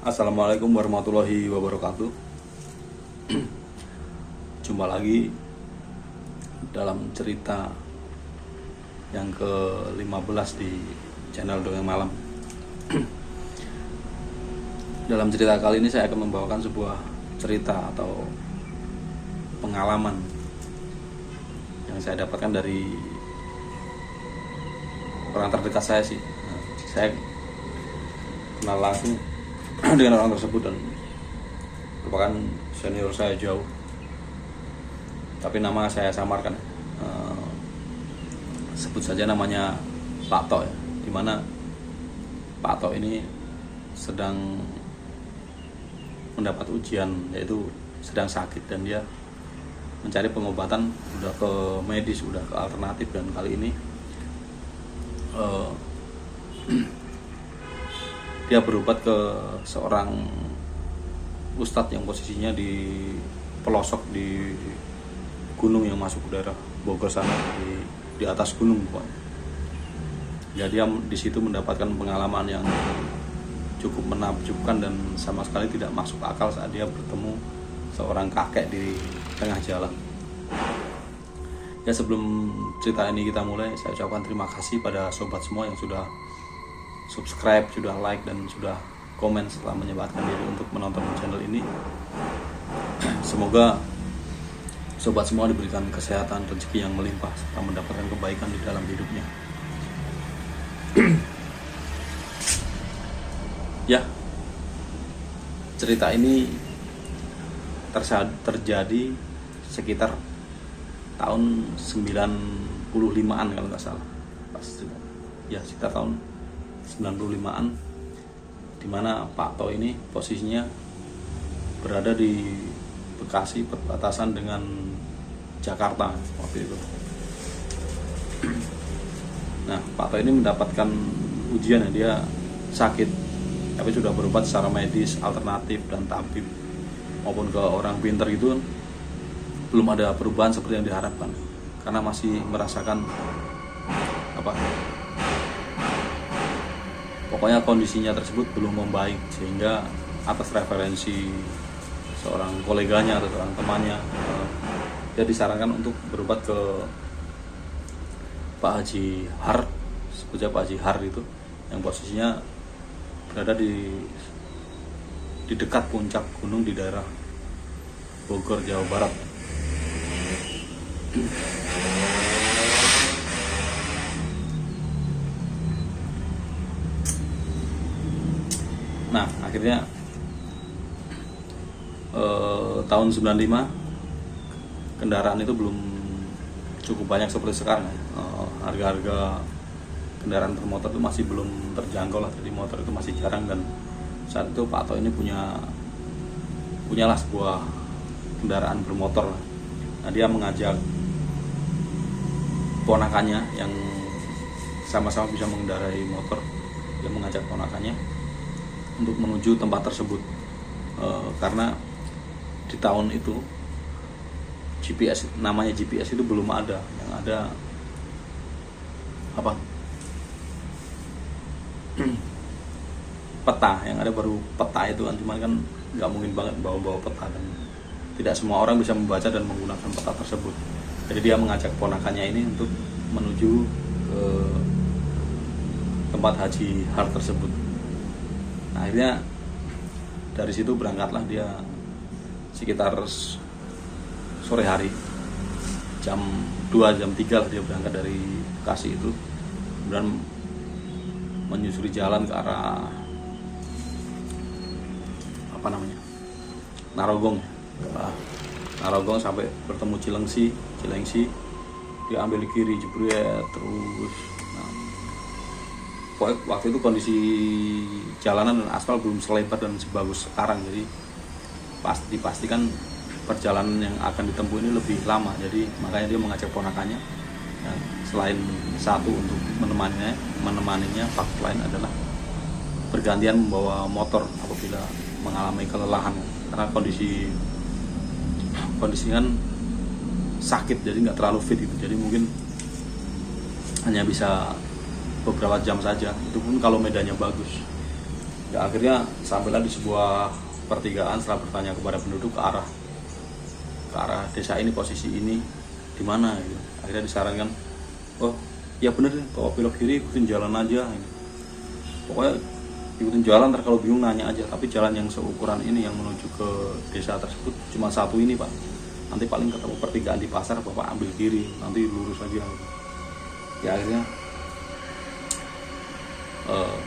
Assalamualaikum warahmatullahi wabarakatuh. Jumpa lagi dalam cerita yang ke-15 di channel Dongeng Malam. Dalam cerita kali ini saya akan membawakan sebuah cerita atau pengalaman yang saya dapatkan dari orang terdekat saya sih. Saya kenal langsung dengan orang tersebut dan merupakan senior saya jauh, tapi nama saya samarkan. Sebut saja namanya Pak Tok ya, dimana Pak Tok ini sedang mendapat ujian, yaitu sedang sakit dan dia mencari pengobatan, udah ke medis, udah ke alternatif, dan kali ini dia berobat ke seorang ustadz yang posisinya di pelosok di gunung yang masuk ke daerah Bogor sana, di atas gunung pokoknya. Ya, dia di situ mendapatkan pengalaman yang cukup menakjubkan dan sama sekali tidak masuk akal saat dia bertemu seorang kakek di tengah jalan. Ya, sebelum cerita ini kita mulai, saya ucapkan terima kasih pada sobat semua yang sudah subscribe, sudah like, dan sudah komen setelah menyempatkan diri untuk menonton channel ini. Semoga sobat semua diberikan kesehatan, rezeki yang melimpah, serta mendapatkan kebaikan di dalam hidupnya. Ya, cerita ini terjadi sekitar tahun 95-an kalau nggak salah. Ya, sekitar tahun 95-an, dimana Pak To ini posisinya berada di Bekasi, perbatasan dengan Jakarta waktu itu. Nah, Pak To ini mendapatkan ujian, ya, dia sakit tapi sudah berobat secara medis, alternatif, dan tabib maupun ke orang pinter itu belum ada perubahan seperti yang diharapkan, karena masih merasakan pokoknya kondisinya tersebut belum membaik, sehingga atas referensi seorang koleganya atau seorang temannya, dia disarankan untuk berobat ke Pak Haji Har, sebutnya Pak Haji Har itu, yang posisinya berada di dekat puncak gunung di daerah Bogor, Jawa Barat. Nah, akhirnya tahun 95 kendaraan itu belum cukup banyak seperti sekarang ya. Harga-harga kendaraan bermotor itu masih belum terjangkau lah, jadi motor itu masih jarang. Dan saat itu Pak To ini punyalah sebuah kendaraan bermotor lah. Nah, dia mengajak ponakannya yang sama-sama bisa mengendarai motor, dia mengajak ponakannya untuk menuju tempat tersebut, karena di tahun itu GPS, namanya GPS itu belum ada, yang ada peta, yang ada baru peta itu kan, cuman kan nggak mungkin banget bawa peta, dan tidak semua orang bisa membaca dan menggunakan peta tersebut. Jadi dia mengajak ponakannya ini untuk menuju ke tempat Haji Har tersebut. Nah, akhirnya dari situ berangkatlah dia sekitar sore hari, jam 2, jam 3 lah dia berangkat dari Bekasi itu, kemudian menyusuri jalan ke arah Narogong, sampai bertemu Cilengsi, dia ambil kiri, jebret terus. Nah, pokoknya waktu itu kondisi jalanan dan aspal belum selebar dan sebagus sekarang, jadi dipastikan perjalanan yang akan ditempuh ini lebih lama. Jadi makanya dia mengajak ponakannya, ya, selain satu untuk menemaninya, faktor lain adalah bergantian membawa motor apabila mengalami kelelahan, karena kondisi kan sakit, jadi nggak terlalu fit gitu, jadi mungkin hanya bisa beberapa jam saja, itu pun kalau medannya bagus. Ya akhirnya sampailah di sebuah pertigaan. Setelah bertanya kepada penduduk ke arah desa ini, posisi ini di mana gitu. Akhirnya disarankan, oh ya bener, kalau belok kiri ikutin jalan aja gitu. Pokoknya ikutin jalan, ntar kalau bingung nanya aja. Tapi jalan yang seukuran ini yang menuju ke desa tersebut cuma satu ini pak, nanti paling ketemu pertigaan di pasar, bapak ambil kiri, nanti lurus aja gitu. Ya akhirnya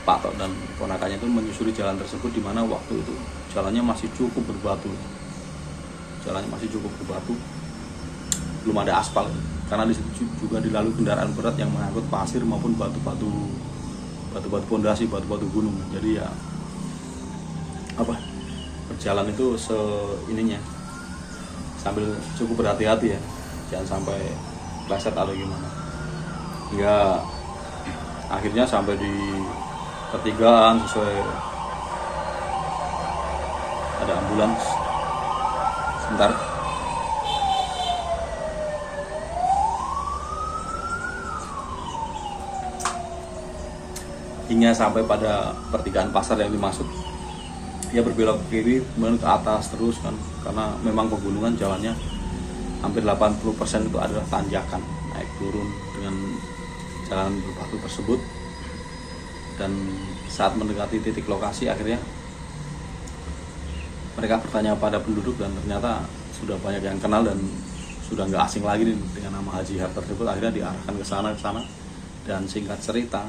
Pak Tok dan ponakannya itu menyusuri jalan tersebut, di mana waktu itu jalannya masih cukup berbatu, belum ada aspal, karena di situ juga dilalui kendaraan berat yang mengangkut pasir maupun batu-batu pondasi, batu-batu gunung. Jadi ya berjalan itu seininya sambil cukup berhati-hati ya, jangan sampai pleset atau gimana. Hingga akhirnya sampai di pertigaan, sesuai ada ambulans. Sebentar. Hingga sampai pada pertigaan pasar yang dimaksud, dia berbelok ke kiri, kemudian ke atas terus kan, karena memang pegunungan jalannya hampir 80% itu adalah tanjakan, naik turun dengan jalan berbatu tersebut. Dan saat mendekati titik lokasi, akhirnya mereka bertanya pada penduduk, dan ternyata sudah banyak yang kenal dan sudah nggak asing lagi dengan nama Haji Har tersebut. Akhirnya diarahkan ke sana, dan singkat cerita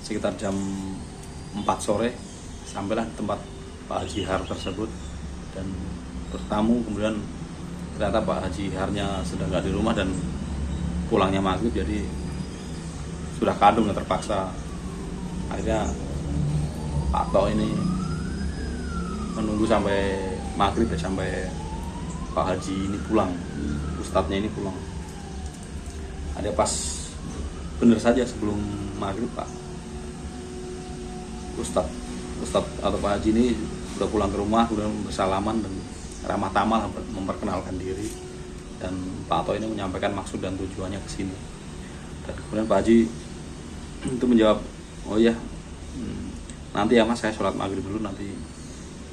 sekitar jam 4 sore sampailah di tempat Pak Haji Har tersebut dan bertamu. Kemudian ternyata Pak Haji Harnya sudah nggak di rumah dan pulangnya maghrib, jadi sudah kadung ya, terpaksa. Akhirnya Pak Tok ini menunggu sampai maghrib ya, sampai Pak Haji ini pulang, ustadznya ini pulang. Ada pas bener saja sebelum maghrib Pak Ustadz atau Pak Haji ini sudah pulang ke rumah, sudah bersalaman dan ramah tamah memperkenalkan diri, dan Pak Tok ini menyampaikan maksud dan tujuannya ke sini. Dan kemudian Pak Haji itu menjawab, oh iya, nanti ya mas, saya sholat maghrib dulu, nanti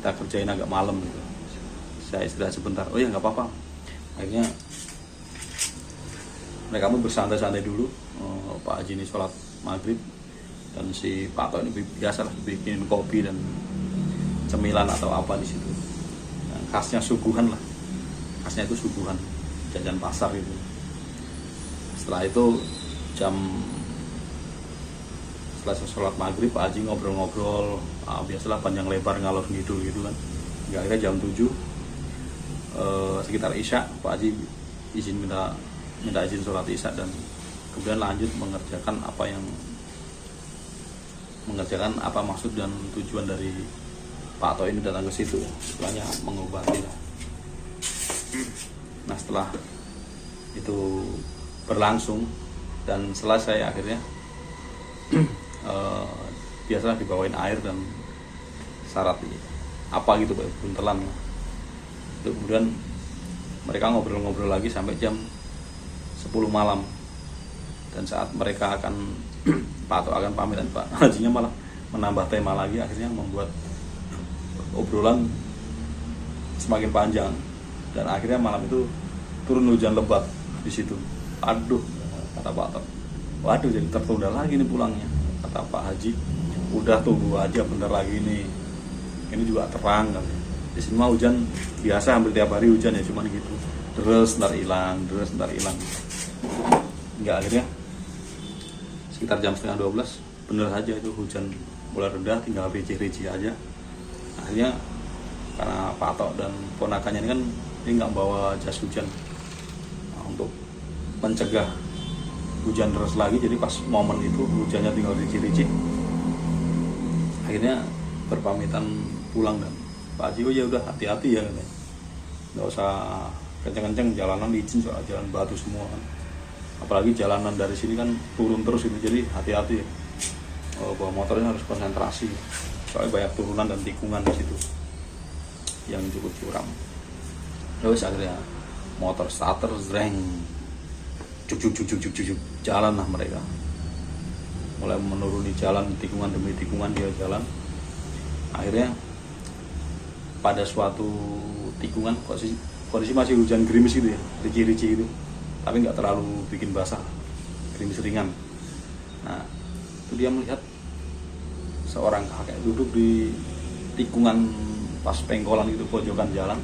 kita kerjain agak malam gitu, saya istirahat sebentar. Oh ya nggak apa-apa. Akhirnya mereka pun bersantai-santai dulu. Pak Haji ini sholat maghrib, dan si Pak Tok ini biasalah bikin kopi dan cemilan atau apa di situ. Nah, khasnya suguhan lah, khasnya itu suguhan, jajan pasar gitu. Setelah itu setelah sholat maghrib, Pak Haji ngobrol-ngobrol, biasalah panjang lebar ngalor ngidul gitu kan. Akhirnya jam 7 sekitar Isya, Pak Haji minta izin sholat Isya, dan kemudian lanjut mengerjakan apa maksud dan tujuan dari Pak Tok ini datang ke situ. Istilahnya mengobati lah. Nah setelah itu berlangsung dan selesai, akhirnya biasalah dibawain air dan syarat apa gitu Pak, buntelan. Itu kemudian mereka ngobrol-ngobrol lagi sampai jam 10 malam. Dan saat mereka akan Pak Tok akan pamit, dan Pak Hajinya malah menambah tema lagi, akhirnya membuat obrolan semakin panjang. Dan akhirnya malam itu turun hujan lebat di situ. Aduh, kata Pak Tok, waduh jadi tertunda lagi nih pulangnya. Kata Pak Haji, udah tunggu aja bentar lagi nih, ini juga terang kan. Di sini mah hujan biasa, hampir tiap hari hujan ya, cuman gitu, terus ntar hilang. Enggak, akhirnya sekitar jam setengah 12 bener saja itu hujan mulai reda, tinggal ricih aja. Akhirnya karena Pak Tok dan ponakannya ini kan dia nggak bawa jas hujan, nah, untuk mencegah hujan deras lagi, jadi pas momen itu hujannya tinggal ricih, Akhirnya berpamitan pulang, dan Pak Haji, oh ya udah hati-hati ya katanya, nggak usah kenceng-kenceng, jalanan licin soal jalan batu semua kan, apalagi jalanan dari sini kan turun terus itu, jadi hati-hati ya. Bawa motornya harus konsentrasi soalnya banyak turunan dan tikungan di situ yang cukup curam. Terus akhirnya motor starter, zreng, cuk, jalan lah mereka, mulai menuruni jalan, tikungan demi tikungan dia jalan. Akhirnya pada suatu tikungan, kondisi masih hujan gerimis gitu ya, rici-rici gitu, tapi nggak terlalu bikin basah, gerimis ringan. Nah itu dia melihat seorang kakek duduk di tikungan pas pengkolan itu, pojokan jalan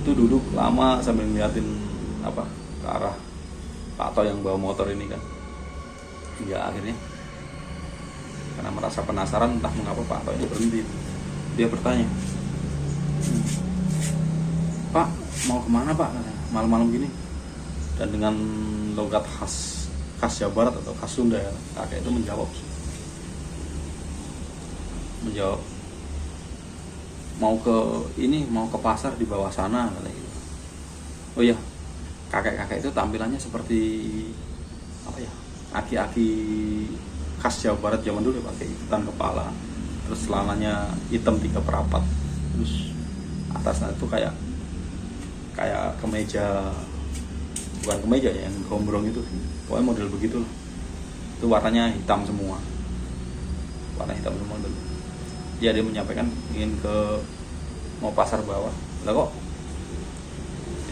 itu, duduk lama sambil ngeliatin ke arah Pak Toh yang bawa motor ini kan. Ya akhirnya karena merasa penasaran entah mengapa Pak Toh ini berhenti. Dia bertanya, "Pak, mau kemana Pak? Malam-malam gini?" Dan dengan logat khas Jawa Barat atau khas Sunda ya, kakek itu menjawab, mau ke pasar di bawah sana katanya gitu. Oh iya, kakek-kakek itu tampilannya seperti aki-aki khas Jawa Barat zaman dulu, pakai ikutan kepala, terus celananya hitam 3 perapat, terus atasnya itu kayak kemeja, bukan kemeja ya, yang gombrong itu, pokoknya model begitu loh. Itu warnanya hitam semua, dulu. Ya dia menyampaikan ingin mau pasar bawah. Lah kok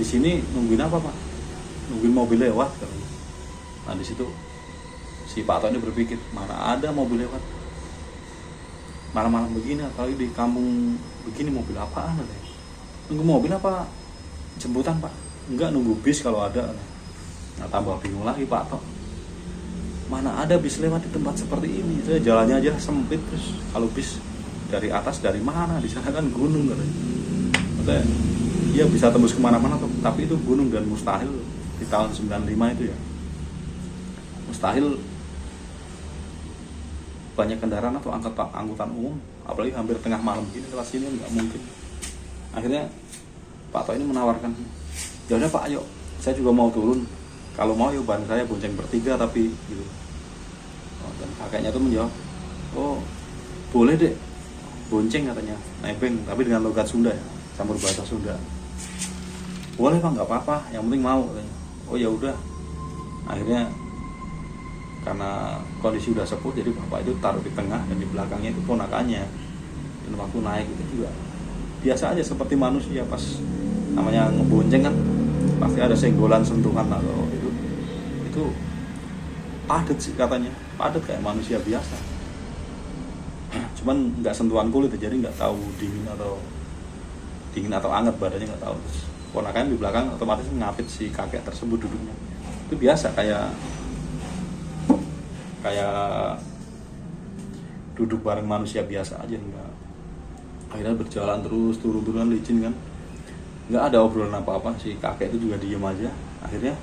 di sini nungguin apa Pak? Nungguin mobil lewat katanya. Nah di situ si Pak Toh ini berpikir, mana ada mobil lewat malam-malam begini, apalagi di kampung begini, mobil apaan katanya. Nunggu mobil apa jemputan Pak? Enggak, nunggu bis kalau ada. Nah tambah bingung lagi Pak Toh, mana ada bis lewat di tempat seperti ini, saya jalannya aja sempit, terus kalau bis dari atas dari mana, di sana kan gunung katanya. Iya bisa tembus kemana-mana tapi itu gunung dan mustahil di tahun 95 itu ya, mustahil banyak kendaraan atau angkutan umum, apalagi hampir tengah malam gini lewat sini, nggak mungkin. Akhirnya Pak Toh ini menawarkan, ya udah Pak, ayo saya juga mau turun, kalau mau yuk bareng saya bonceng bertiga tapi gitu. Dan kakeknya tuh menjawab, oh boleh deh bonceng katanya, nebeng, tapi dengan logat Sunda ya, campur bahasa Sunda. Boleh Pak, nggak apa-apa, yang penting mau katanya. Oh ya udah. Akhirnya karena kondisi udah sepuh, jadi bapak itu taruh di tengah dan di belakangnya itu ponakannya. Dan waktu naik itu juga biasa aja seperti manusia, pas namanya ngebonceng kan pasti ada senggolan, sentuhan atau itu padat sih katanya, padat kayak manusia biasa. Cuman nggak sentuhan kulit, jadi nggak tahu dingin atau hangat badannya, nggak tahu. Terus ponakan di belakang otomatis ngapit si kakek tersebut duduknya. Itu biasa kayak duduk bareng manusia biasa aja, enggak. Akhirnya berjalan terus, turun-turunan licin kan, nggak ada obrolan apa-apa, si kakek itu juga diem aja. Akhirnya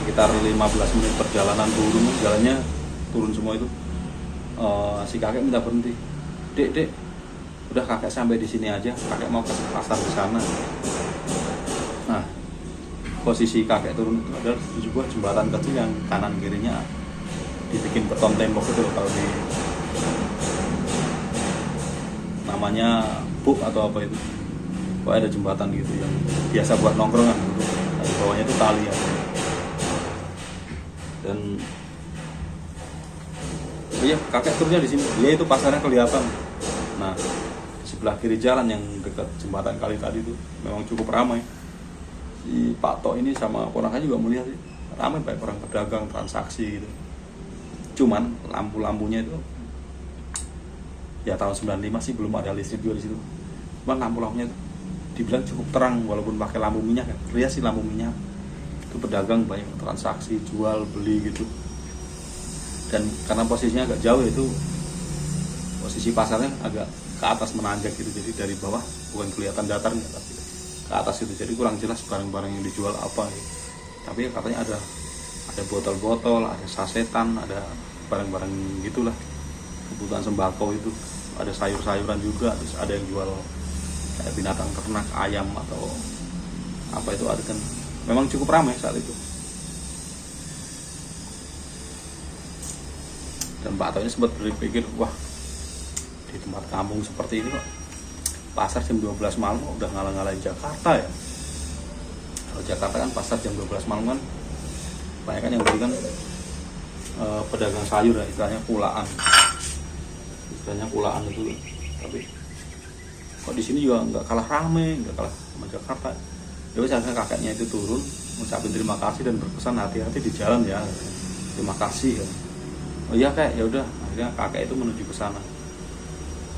sekitar 15 menit perjalanan jalannya turun semua itu, si kakek minta berhenti. Dek, udah kakek sampai di sini aja, kakek mau ke pasar di sana. Nah posisi kakek turun itu adalah sebuah jembatan kecil yang kanan kirinya dibikin beton tembok itu loh, kalau di namanya buk atau apa itu, kok ada jembatan gitu yang biasa buat nongkrongan gitu. Nah, di bawahnya itu tali ya. Dan iya kakek turunnya di sini, dia itu pasarnya kelihatan. Nah di sebelah kiri jalan yang dekat jembatan kali tadi itu memang cukup ramai. Si Pak Toh ini sama ponakannya juga melihat sih, ramai, banyak orang pedagang, transaksi gitu. Cuman lampu-lampunya itu ya tahun 95 sih belum ada listrik juga di situ. Cuman lampu-lampunya itu dibilang cukup terang walaupun pakai lampu minyak kan. Lihat sih lampu minyak. Itu pedagang banyak transaksi, jual beli gitu. Dan karena posisinya agak jauh, itu posisi pasarnya agak ke atas menanjak gitu, jadi dari bawah bukan kelihatan datarnya tapi ke atas itu, jadi kurang jelas barang-barang yang dijual apa gitu. Tapi katanya ada botol-botol, ada sasetan, ada barang-barang gitulah, kebutuhan sembako itu. Ada sayur-sayuran juga, terus ada yang jual kayak binatang ternak, ayam atau apa itu ada kan. Memang cukup ramai saat itu. Dan Pak Ato ini sempat berpikir, wah di tempat kampung seperti ini kok pasar jam 12 malam udah ngalah-ngalahin Jakarta ya. Kalau Jakarta kan pasar jam 12 malam kan banyak kan yang beli kan pedagang sayur ya, istilahnya kulaan itu. Tapi kok di sini juga nggak kalah rame, nggak kalah sama Jakarta. Jadi akhirnya kakeknya itu turun ngucapin terima kasih dan berpesan hati-hati di jalan ya, terima kasih ya. Oh iya kayak, ya udah, akhirnya kakek itu menuju ke sana.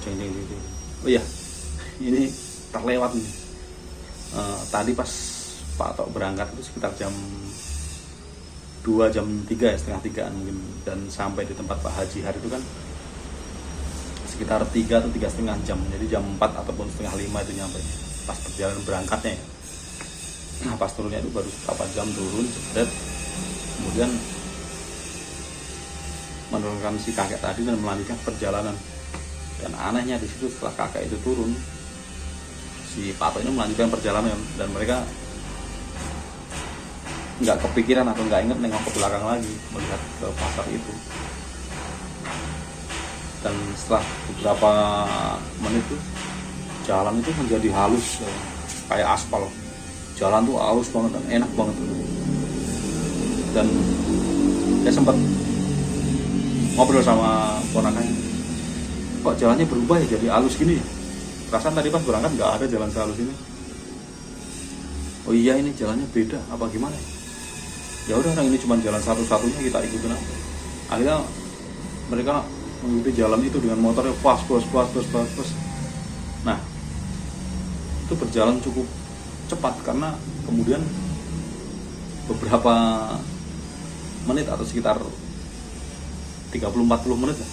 Jeng. Oh iya, ini terlewat nih. Tadi pas Pak Tok berangkat itu sekitar jam 2, jam 3 ya, setengah 3an mungkin. Dan sampai di tempat Pak Haji Har itu kan sekitar 3 atau 3,5 jam. Jadi jam 4 ataupun setengah 5 itu nyampe. Pas perjalanan berangkatnya ya. Nah pas turunnya itu baru berapa jam turun, jebret. Kemudian menurunkan si kakek tadi dan melanjutkan perjalanan. Dan anehnya di situ setelah kakek itu turun, si Pak Tok ini melanjutkan perjalanan dan mereka nggak kepikiran atau nggak inget nengok ke belakang lagi melihat ke pasar itu. Dan setelah beberapa menit tuh jalan itu menjadi halus kayak aspal. Jalan tuh halus banget dan enak banget. Dan saya sempat ngobrol sama ponakannya, kok jalannya berubah ya jadi halus gini. Perasaan tadi pas berangkat nggak ada jalan sehalus ini. Oh iya ini jalannya beda apa gimana? Ya udah, orang ini cuma jalan satu-satunya, kita ikutin aja. Akhirnya mereka mengikuti jalan itu dengan motornya pas. Nah itu berjalan cukup cepat karena kemudian beberapa menit atau sekitar 30-40 menit lah,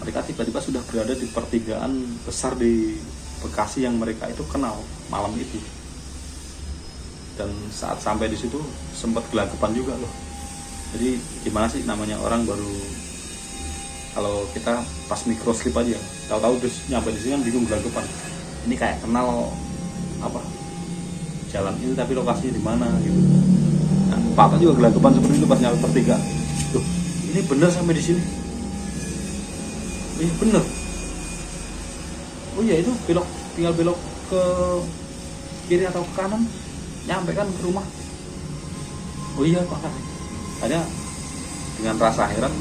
mereka tiba-tiba sudah berada di pertigaan besar di Bekasi yang mereka itu kenal malam itu. Dan saat sampai di situ sempat gelagapan juga loh. Jadi gimana sih namanya orang baru, kalau kita pas microslip aja tahu-tahu terus nyampe di sini kan bingung, gelagapan. Ini kayak kenal apa jalan ini tapi lokasinya di mana gitu. Nah, Pak juga gelagapan seperti itu pas nyampe pertigaan. Loh, ini bener sampai di sini? Oh iya bener. Oh iya itu tinggal belok ke kiri atau ke kanan nyampe kan ke rumah. Oh iya Pak. Akhirnya dengan rasa heran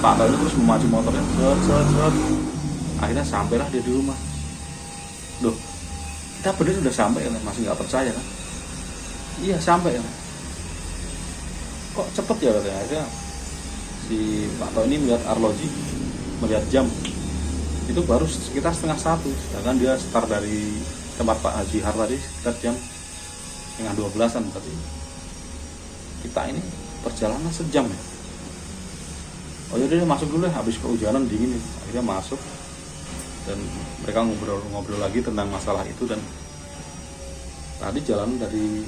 Pak itu terus memacu motornya set. Akhirnya sampailah dia di rumah. Loh, kita bener sudah sampai kan? Masih nggak percaya kan? Iya sampai kan? Kok cepet ya katanya. Akhirnya si Pak Tok ini melihat arloji, melihat jam, itu baru sekitar 1:30, sedangkan dia start dari tempat Pak Haji Har tadi sekitar jam 11:30-an. Berarti kita ini perjalanan sejam ya. Oh yaudah masuk dulu ya, habis kehujanan dingin ya. Akhirnya masuk dan mereka ngobrol lagi tentang masalah itu. Dan tadi jalan dari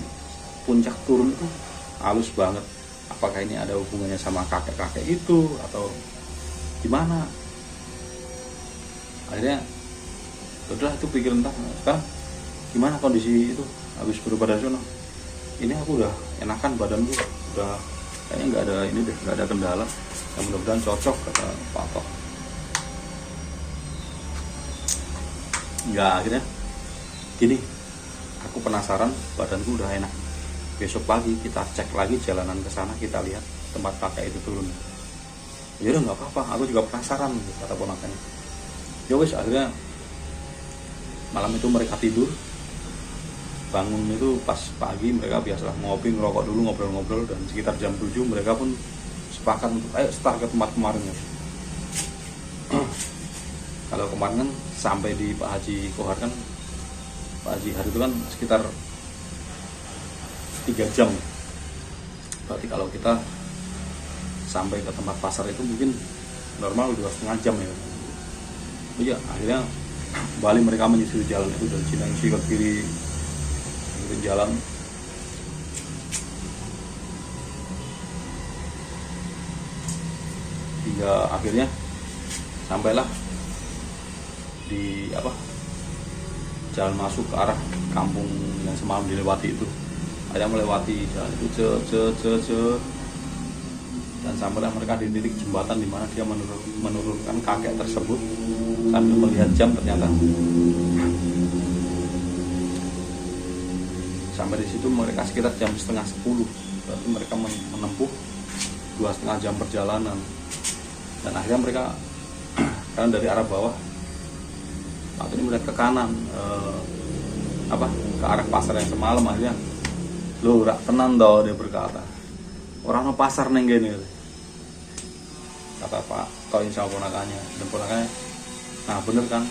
puncak turun itu halus banget. Apakah ini ada hubungannya sama kakek-kakek itu atau gimana? Akhirnya udah itu pikir entah. Sekarang gimana kondisi itu habis berubah dari sana? Ini aku udah enakan, badanku udah kayaknya nggak ada ini deh, nggak ada kendala. Yang mudah-mudahan cocok kata Pak Tok. Nggak, akhirnya gini, aku penasaran, badanku udah enak. Besok pagi kita cek lagi jalanan ke sana, kita lihat tempat kakek itu turun. Ya udah nggak apa-apa, aku juga penasaran kata ponakannya. Ya wes, akhirnya malam itu mereka tidur. Bangun itu pas pagi mereka biasa ngopi, ngerokok dulu, ngobrol-ngobrol, dan sekitar jam 7 mereka pun sepakat untuk ayo start ke tempat kemarin ya. Kalau kemarin kan sampai di Pak Haji Kohar kan, Pak Haji Har itu kan sekitar 3 jam. Berarti kalau kita sampai ke tempat pasar itu mungkin normal 2,5 jam ya. Oh iya, akhirnya kembali mereka menyusuri jalan itu dari Cilengsi ke kiri, jalan hingga akhirnya sampailah di jalan masuk ke arah kampung yang semalam dilewati itu. Ada melewati jalan itu dan sampailah mereka di titik jembatan di mana dia menurunkan kakek tersebut sambil melihat jam. Ternyata sampai di situ mereka sekitar jam 9:30, berarti mereka menempuh 2,5 jam perjalanan. Dan akhirnya mereka karena dari arah bawah akhirnya melihat ke kanan, ke arah pasar yang semalam. Akhirnya, "Lu rak tenan toh," dia berkata, "orang no pasar neng gini," kata Pak Toin sama ponakannya. Dan ponakannya, "Nah bener kan,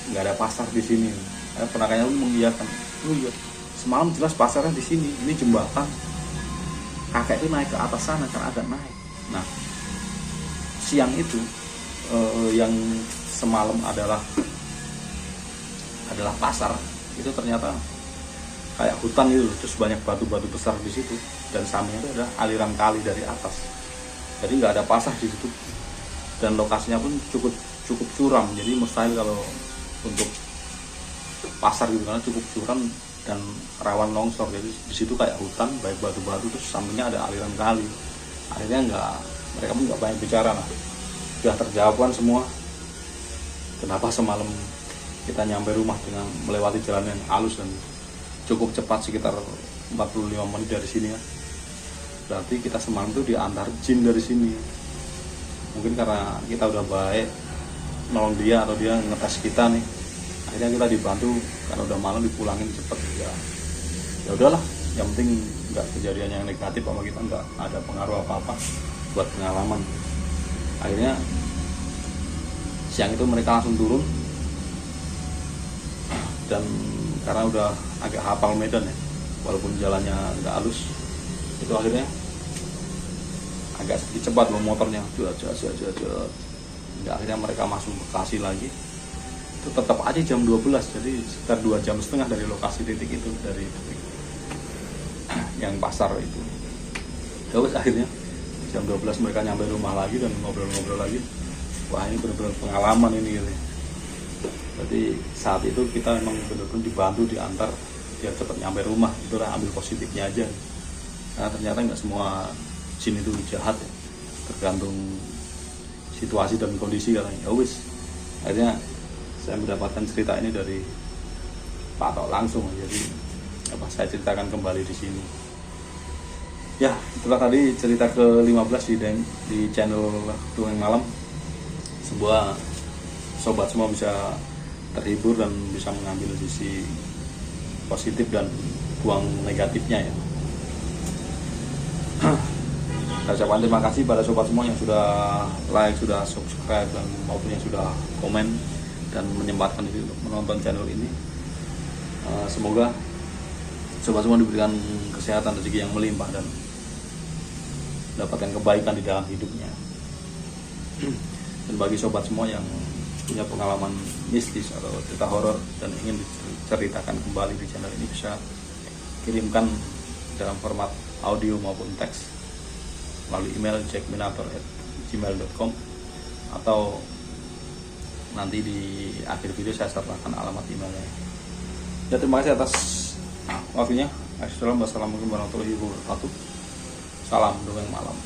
nggak ada pasar di sini." Ponakannya pun mengiyakan, "Oh iya, semalam jelas pasarnya di sini. Ini jembatan. Kakek itu naik ke atas sana kan agak naik." Nah, siang itu yang semalam adalah pasar, itu ternyata kayak hutan gitu, terus banyak batu-batu besar di situ, dan sampingnya itu ada aliran kali dari atas. Jadi nggak ada pasar di situ, dan lokasinya pun cukup curam. Jadi mustahil kalau untuk pasar gitu, karena cukup curam dan rawan longsor. Jadi di situ kayak hutan, baik batu-batu, terus sampingnya ada aliran kali. Akhirnya mereka pun nggak banyak bicara lah. Sudah terjawabkan semua. Kenapa semalam kita nyampe rumah dengan melewati jalan yang halus dan cukup cepat, sekitar 45 menit dari sini ya. Berarti kita semalam itu diantar jin dari sini. Mungkin karena kita udah baik nolong dia, atau dia ngetes kita nih. Akhirnya kita dibantu, karena udah malam dipulangin cepet ya. Ya udahlah, yang penting nggak kejadian yang negatif sama kita, nggak ada pengaruh apa-apa buat pengalaman. Akhirnya siang itu mereka langsung turun, dan karena udah agak hafal medan ya, walaupun jalannya nggak halus, itu akhirnya agak sedikit cepat loh motornya, hingga akhirnya mereka masuk Bekasi lagi. Itu tetap aja jam 12, jadi sekitar 2,5 jam dari lokasi titik itu, dari titik yang pasar itu. Terus akhirnya jam 12 mereka nyampe rumah lagi dan ngobrol-ngobrol lagi. Wah, ini benar-benar pengalaman ini gitu. Jadi saat itu kita memang benar-benar dibantu, diantar biar cepat nyampe rumah. Itulah ambil positifnya aja, karena ternyata nggak semua jin itu jahat ya. Tergantung situasi dan kondisi katanya. Ya wis, akhirnya saya mendapatkan cerita ini dari Pak Tok langsung. Jadi saya ceritakan kembali di sini. Ya, itulah tadi cerita ke-15 di channel Dongeng Malam. Sebuah sobat semua bisa terhibur dan bisa mengambil sisi positif dan buang negatifnya ya. Saya ucapkan terima kasih pada sobat semua yang sudah like, sudah subscribe, dan maupun yang sudah komen dan menyempatkan diri untuk menonton channel ini. Semoga sobat semua diberikan kesehatan, rezeki yang melimpah, dan dapatkan kebaikan di dalam hidupnya. Dan bagi sobat semua yang punya pengalaman mistis atau cerita horor dan ingin diceritakan kembali di channel ini, bisa kirimkan dalam format audio maupun teks melalui email jackminator@gmail.com, atau nanti di akhir video saya sertakan alamat emailnya. Ya, terima kasih atas waktunya. Assalamualaikum warahmatullahi wabarakatuh. Salam Dongeng Malam.